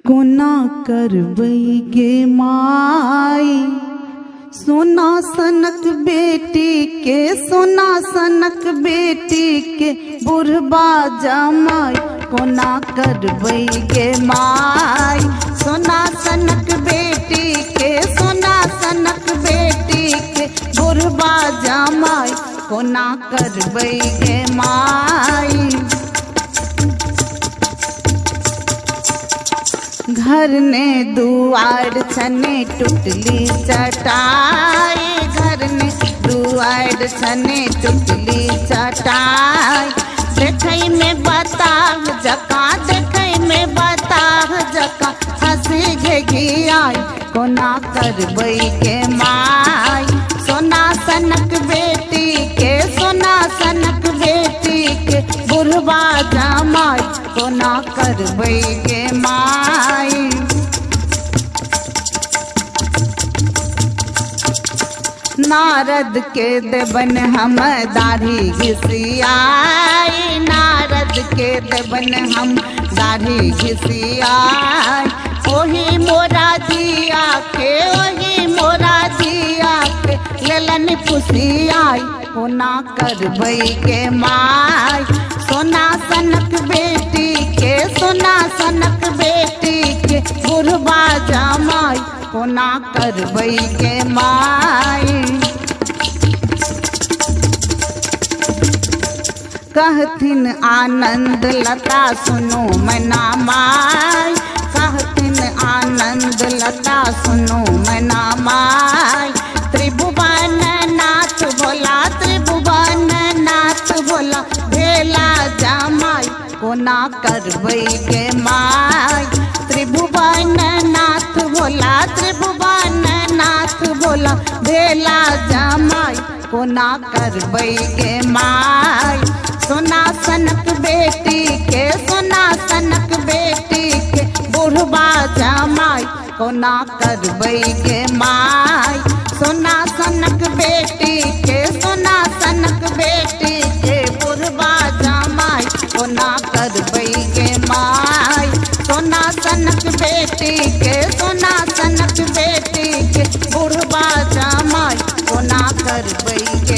कोना करबै गे माई सोना सनक बेटी के, सोना सनक बेटी के बुढ़बा जमाई। कोना करबै गे माई सोना सनक बेटी के, सोना सनक बेटी के बुढ़बा जमाई। कोना करबै गे माई। घर ने दुआर छने टुटली चटाई, घर ने दुआर छने टुटली चटाई। देखै में बताह जका, देखै में बताह जका हंसी घिघियाई। कोना करबै गे माई सोना सनक बेटी के, सोना सनक बेटी के बुढ़बा जमाई। कोना करबै गे माई। नारद के देवन हम दाढ़ी घिसियाई, नारद के देवन हम दाढ़ी घिसियाई। ओही मोरा जिया के, ओही मोरा जिया के लेलन पुसियाई। कोना करबै गे माई सोना सनक बेटी के, सोना सनक बेटी के बुढ़बा जमाई। कोना करबै गे माई। कहथिन आनंद लता सुनो मैना माई, कहथिन आनंद लता सुनो मैना माई। त्रिभुवन नाथ भोला, त्रिभुवन नाथ भोला भेला जमाई। कोना करबै गे माई त्रिभुवन नाथ भोला, त्रिभुवन नाथ भोला भेला जमाई। कोना करबै गे माई सोना सनक बेटी के, सोना सनक बेटी के बुढ़बा जमाई। कोना करबै गे माई सोना सनक बेटी के, सोना सनक बेटी के बुढ़बा जमाई। कोना करबै गे माई सोना सनक बेटी के, सोना सनक बेटी के बुढ़बा जमाई। कोना करबै।